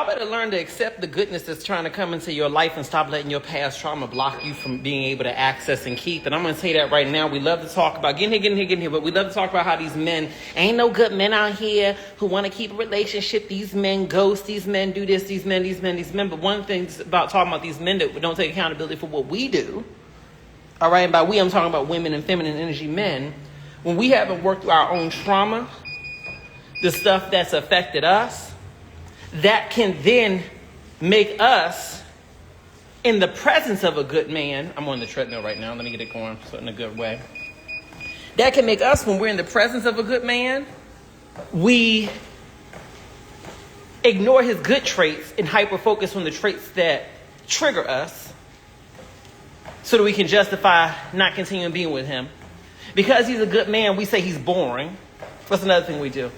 I better learn to accept the goodness that's trying to come into your life and stop letting your past trauma block you from being able to access and keep. And I'm going to say that right now. We love to talk about getting here, but we love to talk about how these men, ain't no good men out here who want to keep a relationship. These men ghost, these men do this, these men. But one thing about talking about these men that don't take accountability for what we do, all right, and by we, I'm talking about women and feminine energy men. When we haven't worked through our own trauma, the stuff that's affected us, that can then make us, in the presence of a good man, I'm on the treadmill right now, let me get it going so in a good way. That can make us, when we're in the presence of a good man, we ignore his good traits and hyper-focus on the traits that trigger us so that we can justify not continuing being with him. Because he's a good man, we say he's boring. That's another thing we do.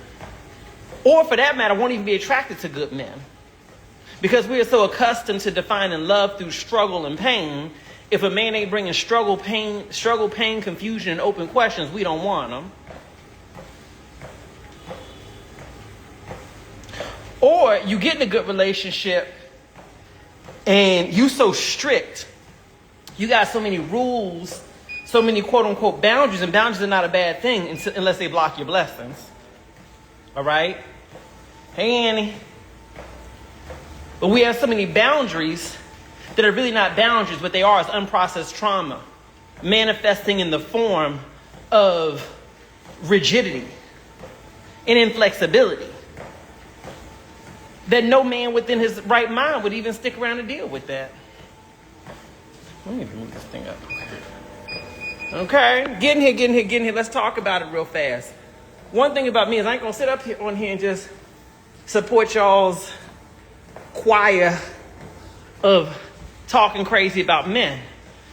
Or for that matter, won't even be attracted to good men. Because we are so accustomed to defining love through struggle and pain. If a man ain't bringing struggle, pain, confusion, and open questions, we don't want him. Or you get in a good relationship and you so strict. You got so many rules, so many quote unquote boundaries, and boundaries are not a bad thing unless they block your blessings. All right? Hey, Annie. But we have so many boundaries that are really not boundaries, but they are as unprocessed trauma, manifesting in the form of rigidity and inflexibility that no man within his right mind would even stick around to deal with that. Let me move this thing up. Okay, getting here. Let's talk about it real fast. One thing about me is I ain't going to sit up here on here and just support y'all's choir of talking crazy about men.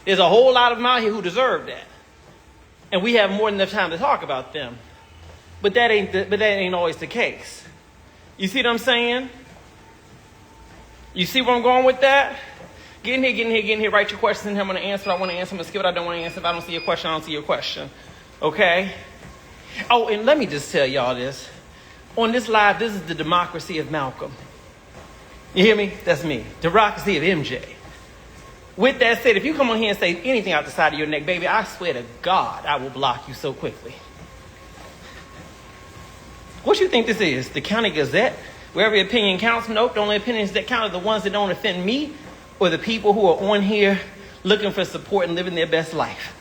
There's a whole lot of them out here who deserve that. And we have more than enough time to talk about them. But that ain't always the case. You see what I'm saying? You see where I'm going with that? Get in here. Write your questions in here. I'm going to answer what I want to answer. I'm going to skip what I don't want to answer. If I don't see your question, I don't see your question. Okay? Oh, and let me just tell y'all this. On this live, this is the democracy of Malcolm. You hear me? That's me. Democracy of MJ. With that said, if you come on here and say anything out the side of your neck, baby, I swear to God, I will block you so quickly. What you think this is? The County Gazette? Where every opinion counts? Nope. The only opinions that count are the ones that don't offend me or the people who are on here looking for support and living their best life.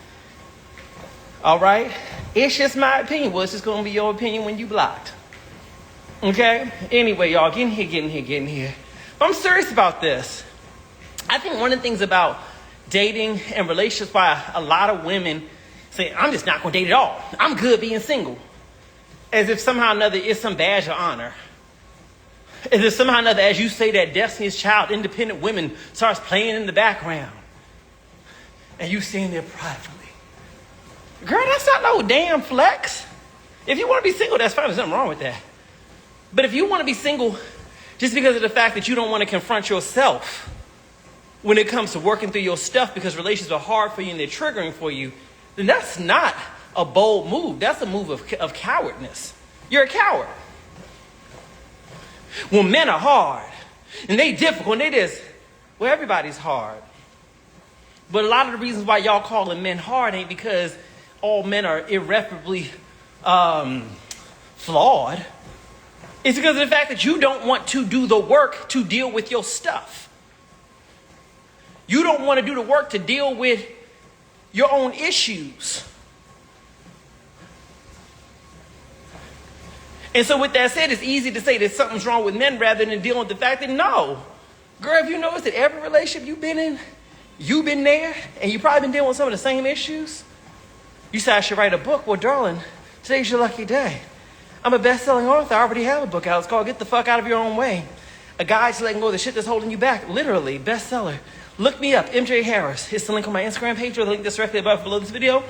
All right? It's just my opinion. Well, it's just going to be your opinion when you blocked. Okay? Anyway, y'all, get in here. But I'm serious about this. I think one of the things about dating and relationships, why a lot of women say, I'm just not going to date at all. I'm good being single. As if somehow or another it's some badge of honor. As if somehow or another, as you say that Destiny's Child, independent women starts playing in the background. And you sitting there privately. Girl, that's not no damn flex. If you want to be single, that's fine. There's nothing wrong with that. But if you want to be single just because of the fact that you don't want to confront yourself when it comes to working through your stuff because relationships are hard for you and they're triggering for you, then that's not a bold move. That's a move of cowardness. You're a coward. Well, men are hard and they difficult and they this. Well, everybody's hard. But a lot of the reasons why y'all calling men hard ain't because all men are irreparably flawed. It's because of the fact that you don't want to do the work to deal with your stuff. You don't want to do the work to deal with your own issues. And so with that said, it's easy to say that something's wrong with men rather than dealing with the fact that no. Girl, have you noticed that every relationship you've been in, you've been there, and you've probably been dealing with some of the same issues? You said I should write a book. Well, darling, today's your lucky day. I'm a best-selling author. I already have a book out. It's called Get the Fuck Out of Your Own Way. A guide to letting go of the shit that's holding you back. Literally, bestseller. Look me up, MJ Harris. It's the link on my Instagram page or the link that's directly above below this video.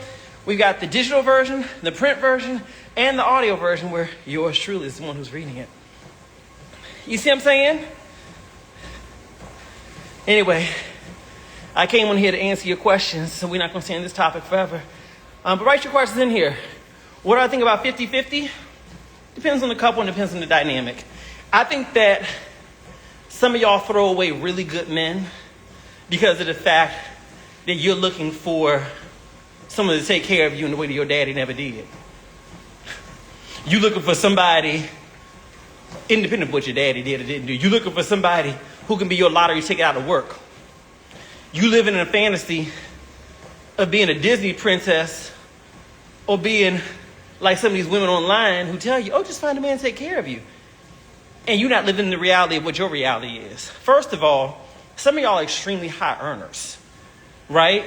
We've got the digital version, the print version, and the audio version where yours truly is the one who's reading it. You see what I'm saying? Anyway, I came on here to answer your questions, so we're not going to stay on this topic forever. But write your questions in here. What do I think about 50-50? Depends on the couple and depends on the dynamic. I think that Some of y'all throw away really good men because of the fact that you're looking for someone to take care of you in the way that your daddy never did. You looking for somebody independent of what your daddy did or didn't do. You looking for somebody who can be your lottery ticket out of work. You living in a fantasy of being a Disney princess or being like some of these women online who tell you, oh, just find a man to take care of you. And you're not living the reality of what your reality is. First of all, some of y'all are extremely high earners, right?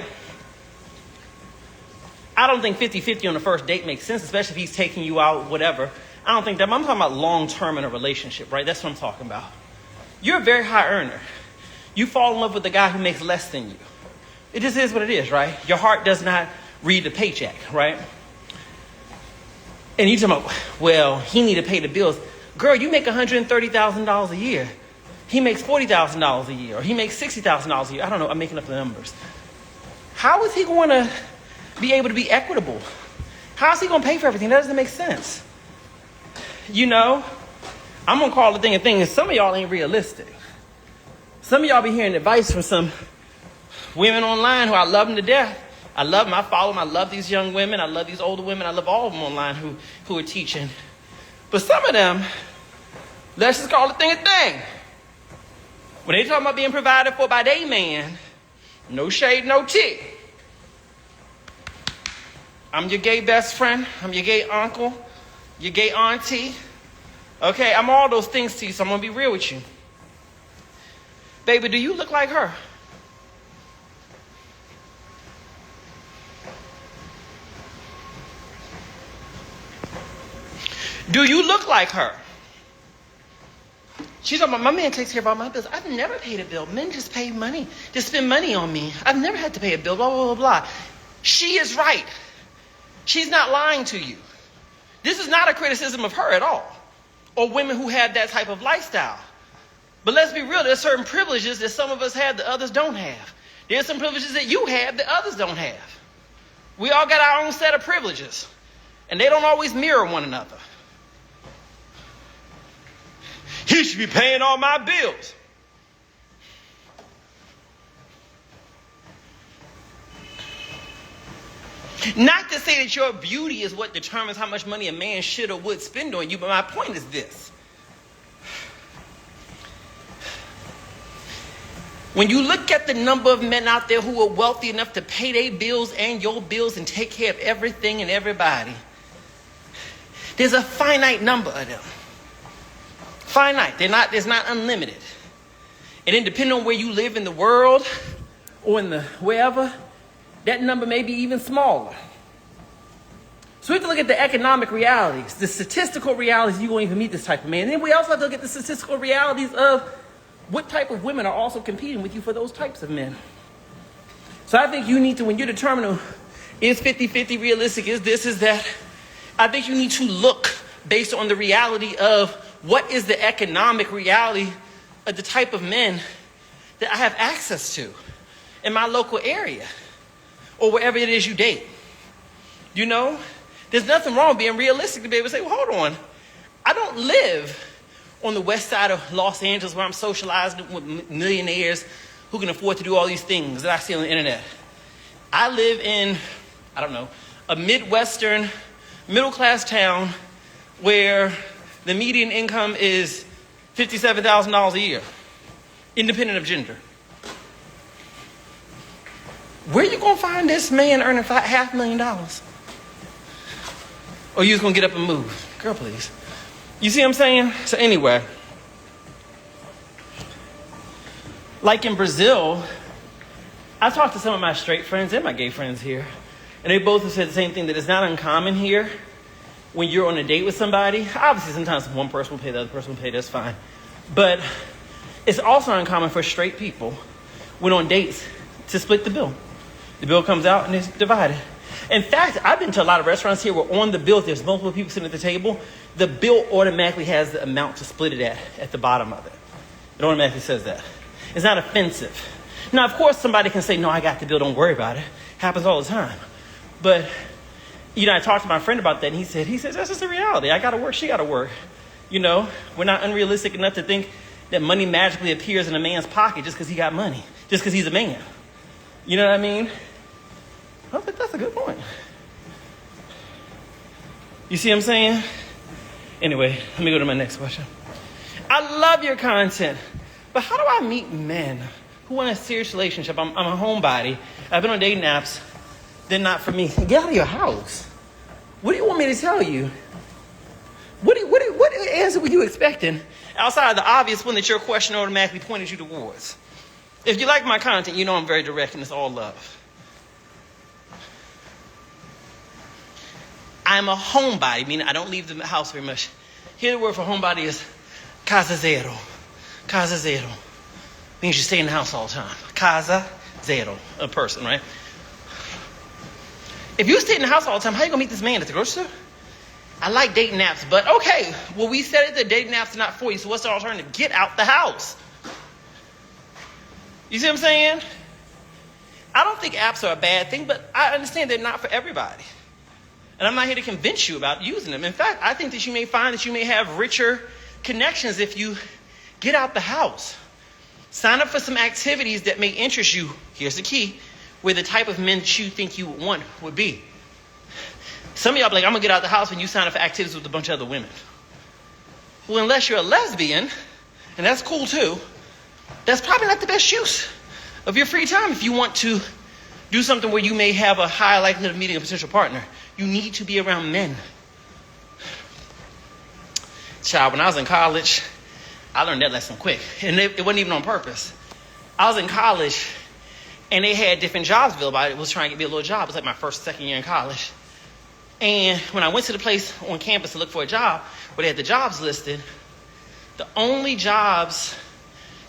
I don't think 50-50 on the first date makes sense, especially if he's taking you out, whatever. I don't think that. I'm talking about long-term in a relationship, right? That's what I'm talking about. You're a very high earner. You fall in love with a guy who makes less than you. It just is what it is, right? Your heart does not read the paycheck, right? And you talking about, well, he need to pay the bills. Girl, you make $130,000 a year. He makes $40,000 a year, or he makes $60,000 a year. I don't know. I'm making up the numbers. How is he going to be able to be equitable? How is he going to pay for everything? That doesn't make sense. You know, I'm going to call the thing a thing, and some of y'all ain't realistic. Some of y'all be hearing advice from some women online who I love them to death. I love them. I follow them. I love these young women. I love these older women. I love all of them online who are teaching. But some of them, let's just call the thing a thing. When they talking about being provided for by their man, no shade, no tea. I'm your gay best friend. I'm your gay uncle, your gay auntie. Okay, I'm all those things to you, so I'm going to be real with you. Baby, do you look like her? Do you look like her? She's talking about, my man takes care of all my bills. I've never paid a bill. Men just pay money, just spend money on me. I've never had to pay a bill, blah, blah, blah, blah. She is right. She's not lying to you. This is not a criticism of her at all, or women who have that type of lifestyle. But let's be real, there's certain privileges that some of us have that others don't have. There's some privileges that you have that others don't have. We all got our own set of privileges, and they don't always mirror one another. He should be paying all my bills. Not to say that your beauty is what determines how much money a man should or would spend on you, but my point is this. When you look at the number of men out there who are wealthy enough to pay their bills and your bills and take care of everything and everybody, there's a finite number of them. Finite. It's not unlimited. And then depending on where you live in the world or in the wherever, that number may be even smaller. So we have to look at the economic realities, the statistical realities. You won't even meet this type of man. And then we also have to look at the statistical realities of what type of women are also competing with you for those types of men. So I think you need to, when you're determining, is 50-50 realistic, is this, is that, I think you need to look based on the reality of what is the economic reality of the type of men that I have access to in my local area or wherever it is you date. You know, there's nothing wrong with being realistic to be able to say, well, hold on. I don't live on the west side of Los Angeles where I'm socializing with millionaires who can afford to do all these things that I see on the internet. I live in, I don't know, a Midwestern middle-class town where the median income is $57,000 a year, independent of gender. Where you going to find this man earning $500,000? Or you just going to get up and move? Girl, please. You see what I'm saying? So anyway, like in Brazil, I talked to some of my straight friends and my gay friends here, and they both have said the same thing, that it's not uncommon here when you're on a date with somebody. Obviously, sometimes one person will pay, the other person will pay, that's fine. But it's also uncommon for straight people when on dates to split the bill. The bill comes out and it's divided. In fact, I've been to a lot of restaurants here where on the bill, if there's multiple people sitting at the table, the bill automatically has the amount to split it at the bottom of it. It automatically says that. It's not offensive. Now, of course, somebody can say, no, I got the bill, don't worry about it. Happens all the time. But, you know, I talked to my friend about that, and he said, that's just the reality. I got to work, she got to work. You know, we're not unrealistic enough to think that money magically appears in a man's pocket just because he got money, just because he's a man. You know what I mean? I think that's a good point. You see what I'm saying? Anyway, let me go to my next question. I love your content, but how do I meet men who want a serious relationship? I'm a homebody. I've been on dating apps. They're not for me. Get out of your house. What do you want me to tell you? What answer were you expecting outside of the obvious one that your question automatically pointed you towards? If you like my content, you know I'm very direct and it's all love. I'm a homebody, meaning I don't leave the house very much. Here the word for homebody is casazero. Casazero means you stay in the house all the time. Casa, zero, a person, right? If you stay in the house all the time, how are you going to meet this man at the grocery store? I like dating apps, but okay. Well, we said it, the dating apps are not for you, so what's the alternative? Get out the house. You see what I'm saying? I don't think apps are a bad thing, but I understand they're not for everybody. And I'm not here to convince you about using them. In fact, I think that you may find that you may have richer connections if you get out the house. Sign up for some activities that may interest you. Here's the key. Where the type of men that you think you want would be. Some of y'all be like, I'm going to get out the house when you sign up for activities with a bunch of other women. Well, unless you're a lesbian, and that's cool too, that's probably not the best use of your free time if you want to do something where you may have a high likelihood of meeting a potential partner. You need to be around men. Child, when I was in college, I learned that lesson quick. And it wasn't even on purpose. I was in college, and they had different jobs available. I was trying to get me a little job. It was like my first, second year in college. And when I went to the place on campus to look for a job, where they had the jobs listed, the only jobs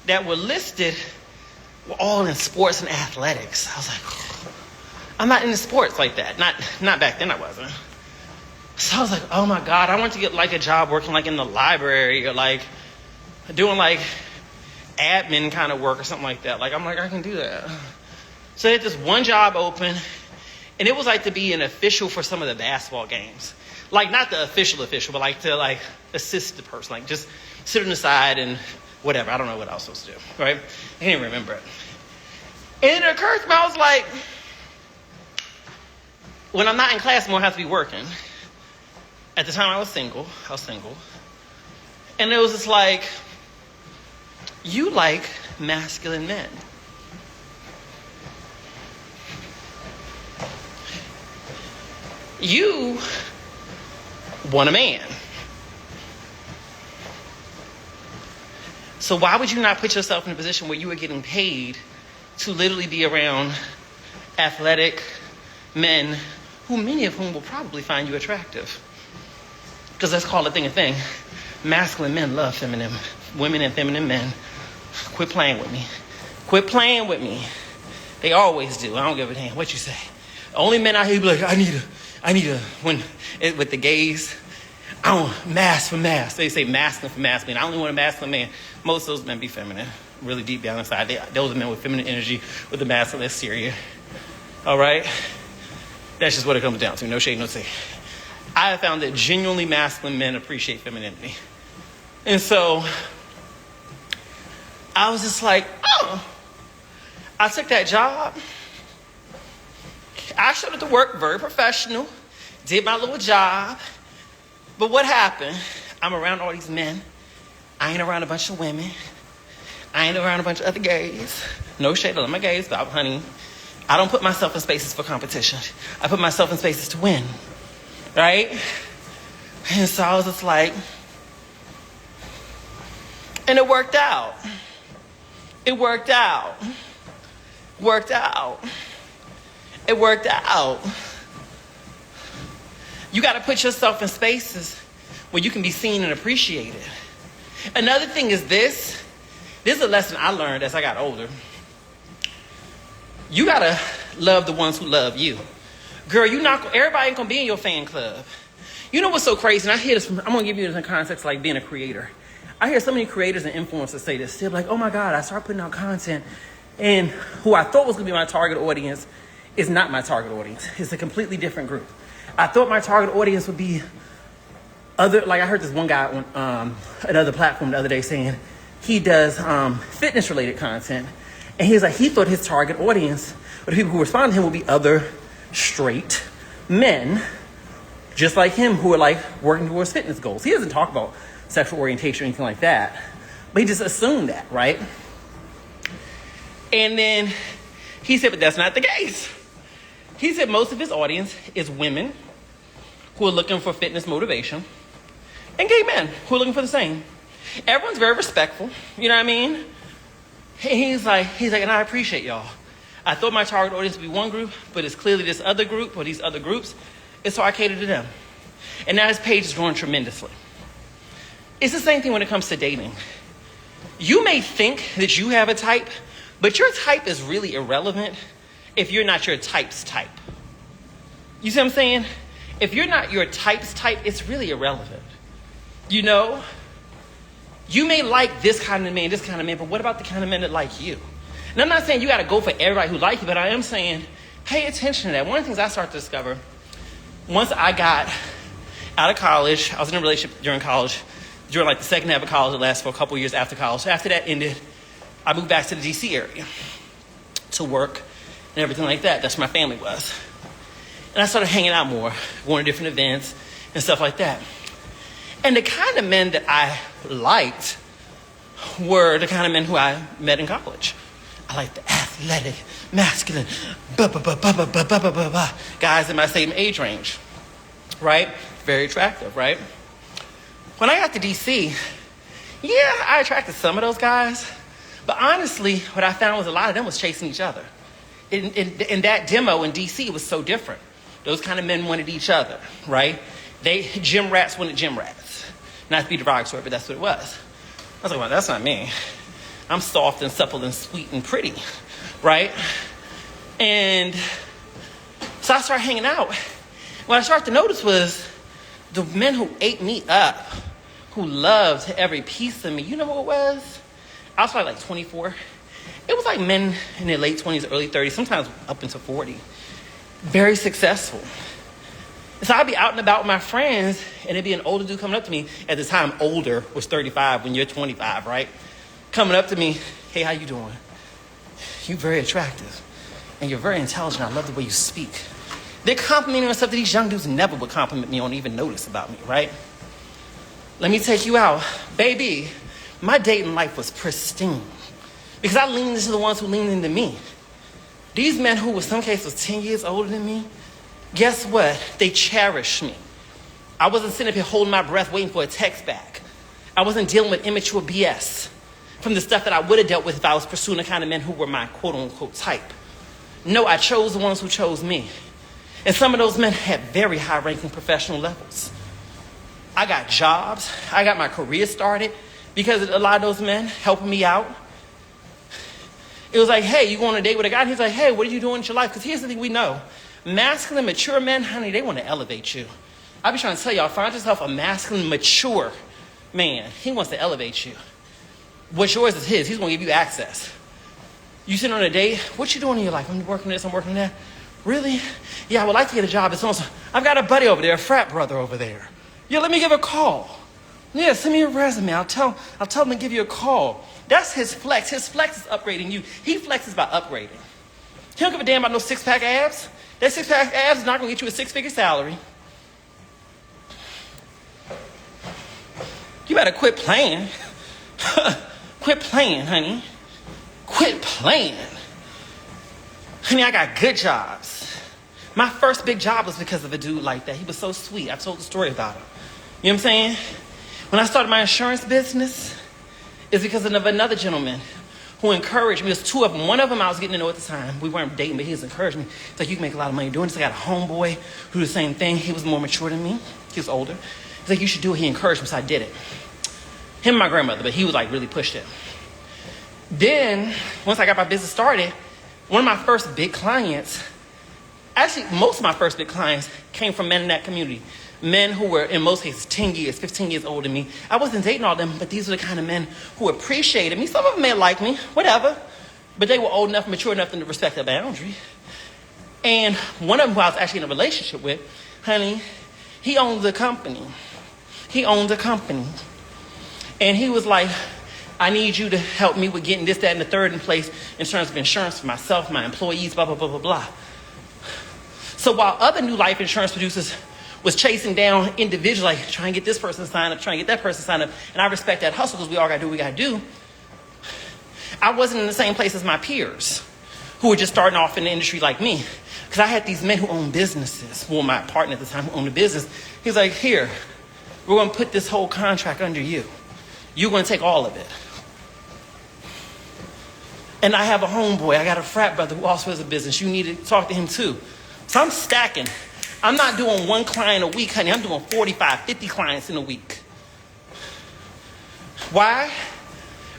that were listed were all in sports and athletics. I was like, I'm not into sports like that. Not back then I wasn't. So I was like, oh my God, I want to get like a job working like in the library or like doing like admin kind of work or something like that. Like, I'm like, I can do that. So they had this one job open, and it was like to be an official for some of the basketball games. Like not the official, but like to like assist the person, like just sit on the side and whatever. I don't know what I was supposed to do, right? I can't even remember it. And it occurred to me, I was like, when I'm not in class, more I have to be working. At the time I was single. And it was just like, you like masculine men. You want a man. So why would you not put yourself in a position where you are getting paid to literally be around athletic men who many of whom will probably find you attractive? Because let's call a thing a thing. Masculine men love feminine women and feminine men. Quit playing with me. Quit playing with me. They always do. I don't give a damn what you say. Only men out here be like, I need a, when, with the gays, I don't, mass for mass. They say masculine for masculine. I only want a masculine man. Most of those men be feminine, really deep down inside. Those are men with feminine energy, with the masculine exterior. All right? That's just what it comes down to. No shade, no tea. I have found that genuinely masculine men appreciate femininity. And so I was just like, oh, I took that job. I showed up to work very professional, did my little job. But what happened? I'm around all these men. I ain't around a bunch of women. I ain't around a bunch of other gays. No shade, I love my gays, but honey, I don't put myself in spaces for competition. I put myself in spaces to win. Right? And so I was just like, and it worked out. It worked out. Worked out. It worked out. You got to put yourself in spaces where you can be seen and appreciated. Another thing is this. This is a lesson I learned as I got older. You got to love the ones who love you. Girl, everybody ain't going to be in your fan club. You know what's so crazy? And I hear this I'm going to give you this in context like being a creator. I hear so many creators and influencers say this. They're like, oh my God, I started putting out content. And who I thought was going to be my target audience is not my target audience. It's a completely different group. I thought my target audience would be like I heard this one guy on another platform the other day saying, he does fitness related content. And he's like, he thought his target audience, or the people who respond to him, would be other straight men, just like him, who are like working towards fitness goals. He doesn't talk about sexual orientation or anything like that, but he just assumed that, right? And then he said, but that's not the case. He said most of his audience is women who are looking for fitness motivation and gay men who are looking for the same. Everyone's very respectful, you know what I mean? And he's like, and I appreciate y'all. I thought my target audience would be one group, but it's clearly this other group or these other groups. And so I cater to them. And now his page is growing tremendously. It's the same thing when it comes to dating. You may think that you have a type, but your type is really irrelevant if you're not your type's type. You see what I'm saying? If you're not your type's type, it's really irrelevant. You know? You may like this kind of man, but what about the kind of men that like you? And I'm not saying you got to go for everybody who likes you, but I am saying pay attention to that. One of the things I started to discover, once I got out of college, I was in a relationship during college, during like the second half of college, it lasted for a couple years after college. After that ended, I moved back to the DC area to work and everything like that. That's where my family was. And I started hanging out more, going to different events and stuff like that. And the kind of men that I liked were the kind of men who I met in college. I like the athletic, masculine, guys in my same age range, right? Very attractive, right? When I got to DC, yeah, I attracted some of those guys, but honestly, what I found was a lot of them was chasing each other. In that demo in DC, it was so different. Those kind of men wanted each other, right? Gym rats wanted gym rats. Not to be derogatory, but that's what it was. I was like, well, that's not me. I'm soft and supple and sweet and pretty, right? And so I started hanging out. What I started to notice was the men who ate me up, who loved every piece of me. You know who it was? I was probably like 24. It was like men in their late 20s, early 30s, sometimes up into 40. Very successful. And so I'd be out and about with my friends, and it'd be an older dude coming up to me. At the time, older was 35 when you're 25, right? Coming up to me, hey, how you doing? You're very attractive, and you're very intelligent. I love the way you speak. They're complimenting on stuff that these young dudes never would compliment me on, even notice about me, right? Let me take you out. Baby, my dating life was pristine because I leaned into the ones who leaned into me. These men who, in some cases, was 10 years older than me, guess what? They cherished me. I wasn't sitting up here holding my breath waiting for a text back. I wasn't dealing with immature BS from the stuff that I would have dealt with if I was pursuing the kind of men who were my quote-unquote type. No, I chose the ones who chose me. And some of those men had very high-ranking professional levels. I got jobs. I got my career started because a lot of those men helping me out. It was like, hey, you go on a date with a guy? And he's like, hey, what are you doing in your life? Because here's the thing we know. Masculine, mature men, honey, they want to elevate you. I be trying to tell y'all, find yourself a masculine, mature man. He wants to elevate you. What's yours is his. He's going to give you access. You sit on a date, what you doing in your life? I'm working this, I'm working that. Really? Yeah, I would like to get a job. It's also, I've got a buddy over there, a frat brother over there. Yeah, let me give a call. Yeah, send me a resume. I'll tell him to give you a call. That's his flex. His flex is upgrading you. He flexes by upgrading. He don't give a damn about no six-pack abs. That six-pack abs is not going to get you a six-figure salary. You better quit playing. Quit playing, honey. Quit playing. Honey, I got good jobs. My first big job was because of a dude like that. He was so sweet. I told the story about him. You know what I'm saying? When I started my insurance business, it's because of another gentleman who encouraged me. There's two of them. One of them I was getting to know at the time. We weren't dating, but he was encouraging me. He's like, you can make a lot of money doing this. I got a homeboy who did the same thing. He was more mature than me. He was older. He's like, you should do it. He encouraged me, so I did it. Him and my grandmother, but he was like really pushed it. Then, once I got my business started, one of my first big clients, actually most of my first big clients came from men in that community. Men who were, in most cases, 10 years, 15 years older than me. I wasn't dating all of them, but these were the kind of men who appreciated me. Some of them may like me, whatever. But they were old enough, mature enough to respect their boundary. And one of them who I was actually in a relationship with, honey, he owned a company. He owned a company. And he was like, I need you to help me with getting this, that, and the third in place in terms of insurance for myself, my employees, blah, blah, blah, blah, blah. So while other new life insurance producers was chasing down individuals, like trying to get this person signed up, trying to get that person signed up, and I respect that hustle because we all got to do what we got to do, I wasn't in the same place as my peers who were just starting off in the industry like me. Because I had these men who owned businesses. Well, my partner at the time who owned a business, he's like, here, we're going to put this whole contract under you. You're going to take all of it. And I have a homeboy, I got a frat brother who also has a business. You need to talk to him too. So I'm stacking. I'm not doing one client a week, honey. I'm doing 45, 50 clients in a week. Why?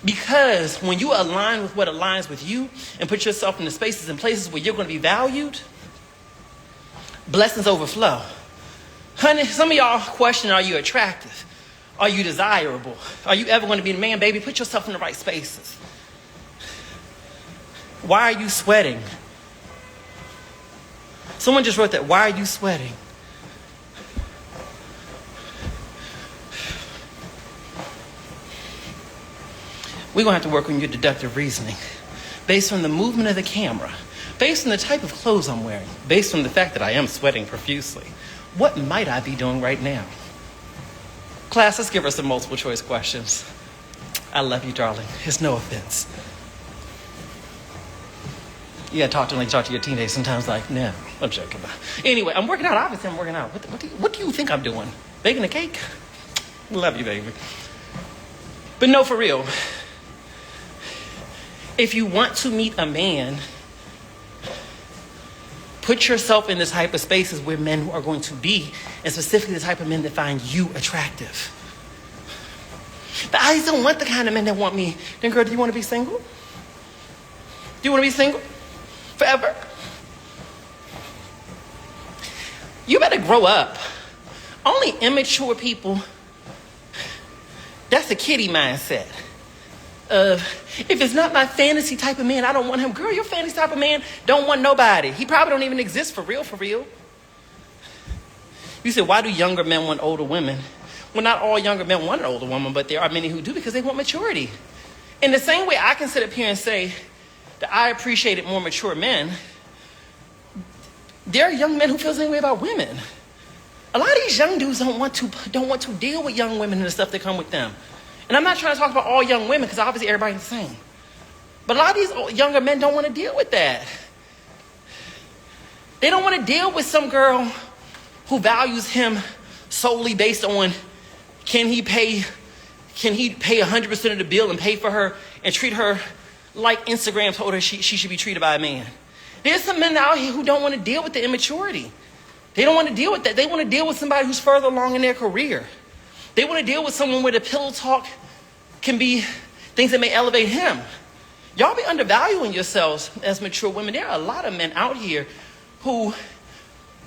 Because when you align with what aligns with you and put yourself in the spaces and places where you're going to be valued, blessings overflow. Honey, some of y'all question, are you attractive? Are you desirable? Are you ever going to be a man, baby? Put yourself in the right spaces. Why are you sweating? Someone just wrote that. Why are you sweating? We're going to have to work on your deductive reasoning based on the movement of the camera, based on the type of clothes I'm wearing, based on the fact that I am sweating profusely. What might I be doing right now? Class, let's give her some multiple choice questions. I love you, darling. It's no offense. You gotta talk to them like you talk to your teenager sometimes, like, no, I'm joking. Anyway, I'm working out. Obviously, I'm working out. What do you think I'm doing? Baking a cake? Love you, baby. But no, for real. If you want to meet a man, put yourself in the type of spaces where men are going to be, and specifically the type of men that find you attractive. But I just don't want the kind of men that want me. Then, girl, do you want to be single? Do you want to be single forever? You better grow up. Only immature people, that's a kiddie mindset. If it's not my fantasy type of man, I don't want him. Girl, your fantasy type of man don't want nobody. He probably don't even exist for real, for real. You said, why do younger men want older women? Well, not all younger men want an older woman, but there are many who do because they want maturity. In the same way I can sit up here and say that I appreciated more mature men, there are young men who feel the same way about women. A lot of these young dudes don't want to deal with young women and the stuff that come with them. And I'm not trying to talk about all young women because obviously everybody's the same. But a lot of these younger men don't want to deal with that. They don't want to deal with some girl who values him solely based on can he pay 100% of the bill and pay for her and treat her like Instagram told her she should be treated by a man. There's some men out here who don't want to deal with the immaturity. They don't want to deal with that. They want to deal with somebody who's further along in their career. They want to deal with someone where the pillow talk can be things that may elevate him. Y'all be undervaluing yourselves as mature women. There are a lot of men out here who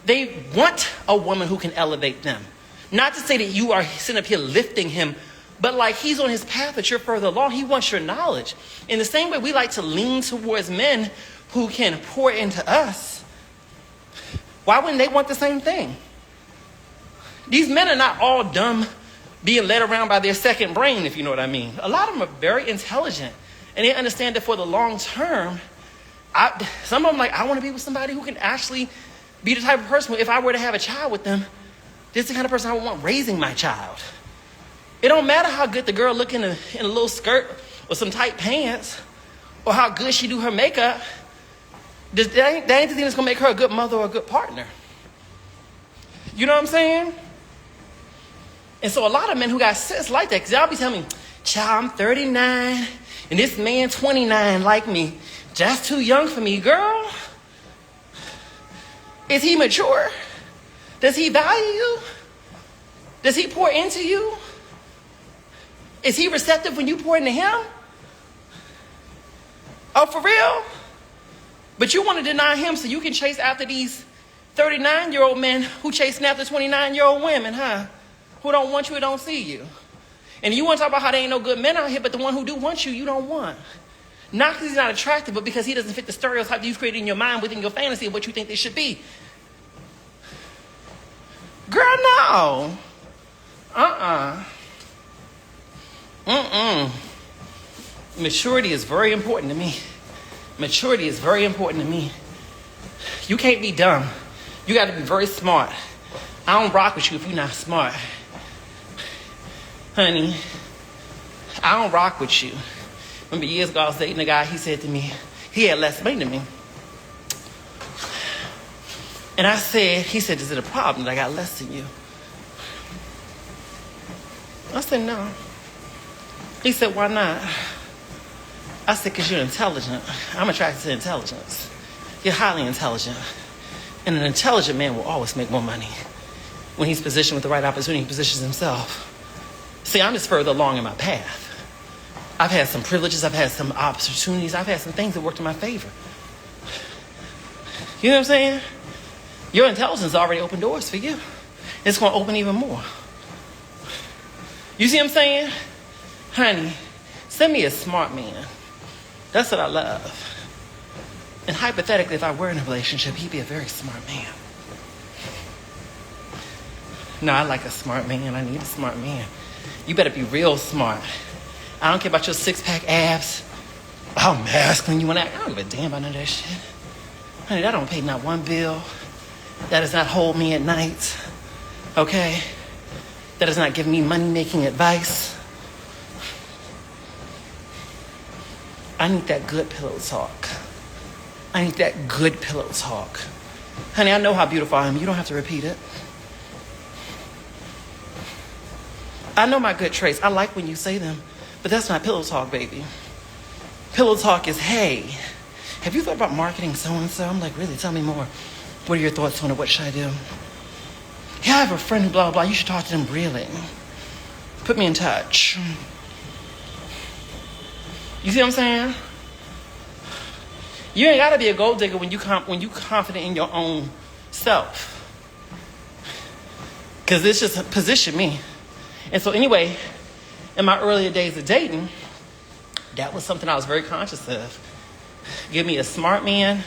they want a woman who can elevate them. Not to say that you are sitting up here lifting him, but like he's on his path that you're further along. He wants your knowledge. In the same way we like to lean towards men who can pour into us, why wouldn't they want the same thing? These men are not all dumb, being led around by their second brain, if you know what I mean. A lot of them are very intelligent, and they understand that for the long term, some of them like, I want to be with somebody who can actually be the type of person who, if I were to have a child with them, this is the kind of person I would want raising my child. It don't matter how good the girl look in a little skirt or some tight pants, or how good she do her makeup. That ain't the thing that's going to make her a good mother or a good partner. You know what I'm saying? And so a lot of men who got sense like that, because y'all be telling me, child, I'm 39, and this man 29 like me. That's too young for me. Girl, is he mature? Does he value you? Does he pour into you? Is he receptive when you pour into him? Oh, for real? But you want to deny him so you can chase after these 39-year-old men who chasing after 29-year-old women, huh? Who don't want you or don't see you. And you want to talk about how there ain't no good men out here, but the one who do want you, you don't want. Not because he's not attractive, but because he doesn't fit the stereotype you've created in your mind within your fantasy of what you think they should be. Girl, no. Maturity is very important to me. Maturity is very important to me. You can't be dumb. You got to be very smart. I don't rock with you if you're not smart. Honey, I don't rock with you. Remember years ago I was dating a guy, he said to me, he had less money than me. And I said, he said, is it a problem that I got less than you? I said, no. He said, why not? I said, because you're intelligent. I'm attracted to intelligence. You're highly intelligent. And an intelligent man will always make more money when he's positioned with the right opportunity, he positions himself. See, I'm just further along in my path. I've had some privileges, I've had some opportunities, I've had some things that worked in my favor. You know what I'm saying? Your intelligence already opened doors for you. It's going to open even more. You see what I'm saying? Honey, send me a smart man. That's what I love. And hypothetically, if I were in a relationship, he'd be a very smart man. No, I like a smart man. I need a smart man. You better be real smart. I don't care about your six-pack abs. How masculine you want to act. I don't give a damn about none of that shit. Honey, that don't pay not one bill. That does not hold me at night. Okay? That does not give me money-making advice. I need that good pillow talk. I need that good pillow talk. Honey, I know how beautiful I am. You don't have to repeat it. I know my good traits. I like when you say them. But that's not pillow talk, baby. Pillow talk is, hey, have you thought about marketing so-and-so? I'm like, really? Tell me more. What are your thoughts on it? What should I do? Yeah, I have a friend who blah, blah, blah. You should talk to them, really. Put me in touch. You see what I'm saying? You ain't got to be a gold digger when you confident in your own self. Because it's just position me. And so anyway, in my earlier days of dating, that was something I was very conscious of. Give me a smart man,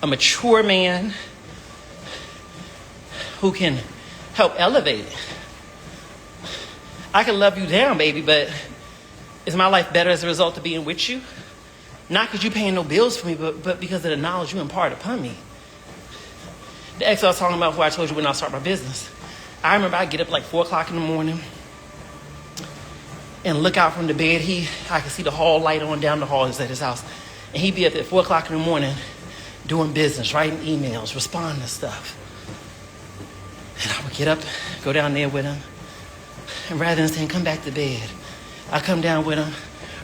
a mature man who can help elevate it. I can love you down, baby, but is my life better as a result of being with you? Not because you're paying no bills for me, but because of the knowledge you impart upon me. The ex I was talking about who I told you when I started my business. I remember I'd get up like 4 o'clock in the morning and look out from the bed. I could see the hall light on down the hall at his house. And he'd be up at 4 o'clock in the morning doing business, writing emails, responding to stuff. And I would get up, go down there with him. And rather than saying, come back to bed, I come down with him,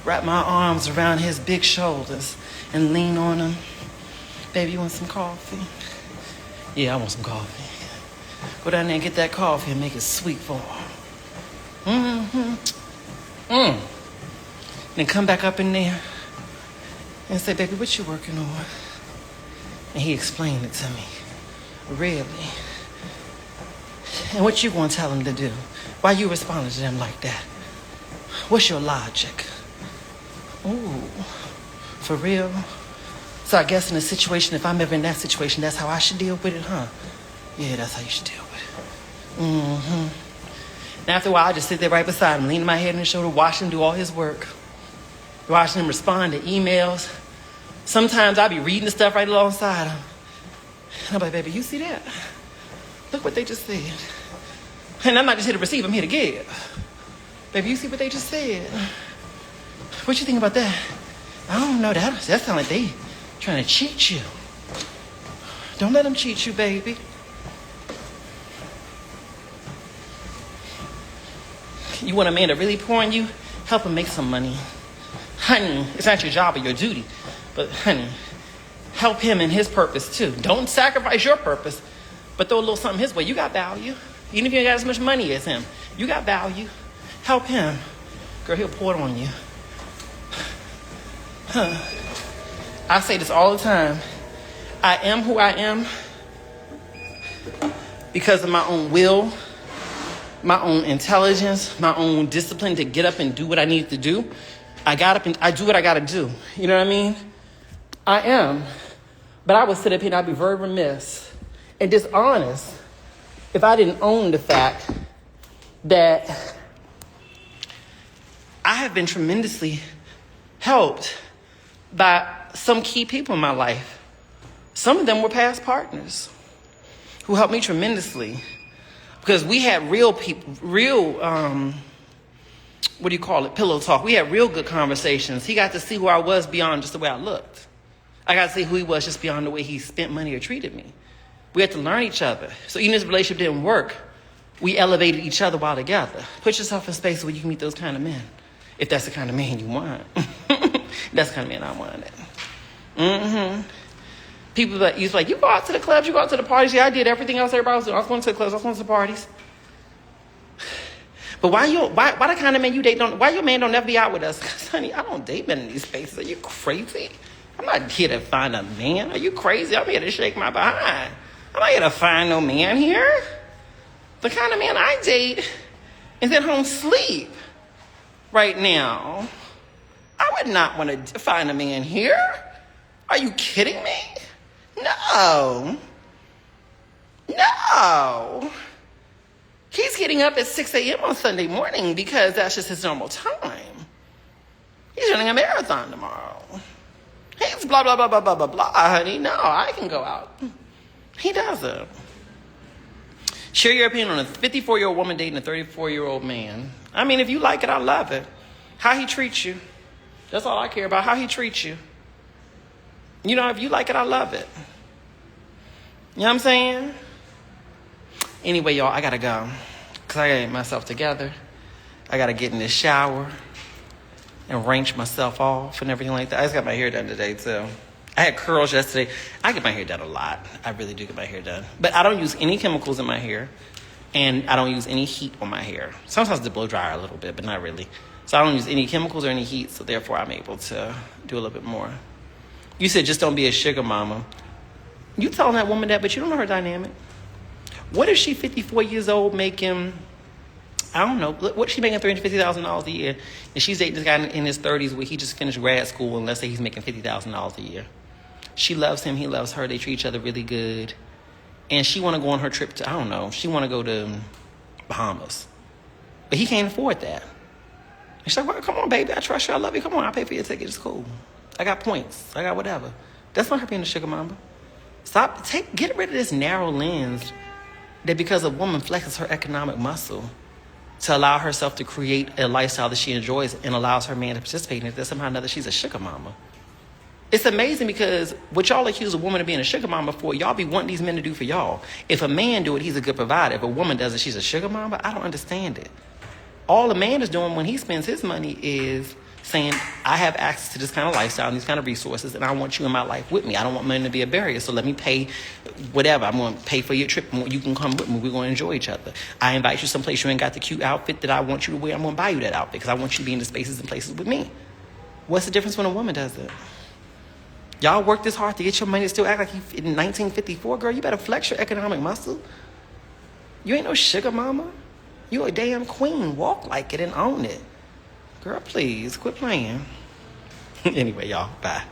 wrap my arms around his big shoulders and lean on him. Baby, you want some coffee? Yeah, I want some coffee. Go down there and get that coffee and make it sweet for him. Then come back up in there and say, baby, what you working on? And he explained it to me. Really? And what you gonna tell him to do? Why you responding to them like that? What's your logic? Ooh, for real? So I guess in a situation, if I'm ever in that situation, that's how I should deal with it, huh? Yeah, that's how you should deal with it. Now after a while, I just sit there right beside him, leaning my head on his shoulder, watching him do all his work. Watching him respond to emails. Sometimes I'll be reading the stuff right alongside him. And I'm like, baby, you see that? Look what they just said. And I'm not just here to receive, I'm here to give. Baby, you see what they just said? What you think about that? I don't know, that sounds like they trying to cheat you. Don't let them cheat you, baby. You want a man to really pour on you? Help him make some money. Honey, it's not your job or your duty, but honey, help him in his purpose too. Don't sacrifice your purpose, but throw a little something his way. You got value. Even if you ain't got as much money as him, you got value. Help him. Girl, he'll pour it on you. I say this all the time. I am who I am because of my own will, my own intelligence, my own discipline to get up and do what I need to do. I got up and I do what I got to do. You know what I mean? I am. But I would sit up here and I'd be very remiss and dishonest if I didn't own the fact that I have been tremendously helped by some key people in my life. Some of them were past partners who helped me tremendously because we had real people, pillow talk. We had real good conversations. He got to see who I was beyond just the way I looked. I got to see who he was just beyond the way he spent money or treated me. We had to learn each other. So even if the relationship didn't work, we elevated each other while together. Put yourself in space where you can meet those kind of men. If that's the kind of man you want. That's the kind of man I wanted. People that used to like, you go out to the clubs, you go out to the parties. Yeah, I did everything else everybody was doing. I was going to the clubs, I was going to the parties. But why the kind of man you date why your man don't never be out with us? Because, honey, I don't date men in these spaces. Are you crazy? I'm not here to find a man. Are you crazy? I'm here to shake my behind. I'm not here to find no man here. The kind of man I date is at home sleep right now. I would not want to find a man here. Are you kidding me? No. He's getting up at 6 a.m. on Sunday morning because that's just his normal time. He's running a marathon tomorrow. He's blah, blah, blah, blah, blah, blah, blah, honey. No, I can go out. He doesn't. Share your opinion on a 54-year-old woman dating a 34-year-old man. I mean, if you like it, I love it. How he treats you. That's all I care about, how he treats you. You know, if you like it, I love it. You know what I'm saying? Anyway, y'all, I got to go. Because I got to get myself together. I got to get in the shower and rinse myself off and everything like that. I just got my hair done today, too. I had curls yesterday. I get my hair done a lot. I really do get my hair done. But I don't use any chemicals in my hair. And I don't use any heat on my hair. Sometimes the blow dryer a little bit, but not really. So I don't use any chemicals or any heat. So therefore, I'm able to do a little bit more. You said just don't be a sugar mama. You telling that woman that, but you don't know her dynamic. What if she 54 years old making, I don't know, what if she making $350,000 a year, and she's dating this guy in his 30s where he just finished grad school, and let's say he's making $50,000 a year. She loves him, he loves her, they treat each other really good, and she want to go on her trip to, I don't know, she want to go to Bahamas, but he can't afford that. And she's like, well, come on, baby, I trust you, I love you, come on, I'll pay for your ticket, it's cool. I got points, I got whatever. That's not her being a sugar mama. Get rid of this narrow lens that because a woman flexes her economic muscle to allow herself to create a lifestyle that she enjoys and allows her man to participate in it, that somehow or another she's a sugar mama. It's amazing because what y'all accuse a woman of being a sugar mama for, y'all be wanting these men to do for y'all. If a man do it, he's a good provider. If a woman does it, she's a sugar mama. I don't understand it. All a man is doing when he spends his money is saying, I have access to this kind of lifestyle and these kind of resources, and I want you in my life with me. I don't want money to be a barrier, so let me pay whatever. I'm going to pay for your trip. You can come with me. We're going to enjoy each other. I invite you someplace you ain't got the cute outfit that I want you to wear. I'm going to buy you that outfit because I want you to be in the spaces and places with me. What's the difference when a woman does it? Y'all work this hard to get your money to still act like you in 1954, girl. You better flex your economic muscle. You ain't no sugar mama. You a damn queen. Walk like it and own it. Girl, please, quit playing. Anyway, y'all, bye.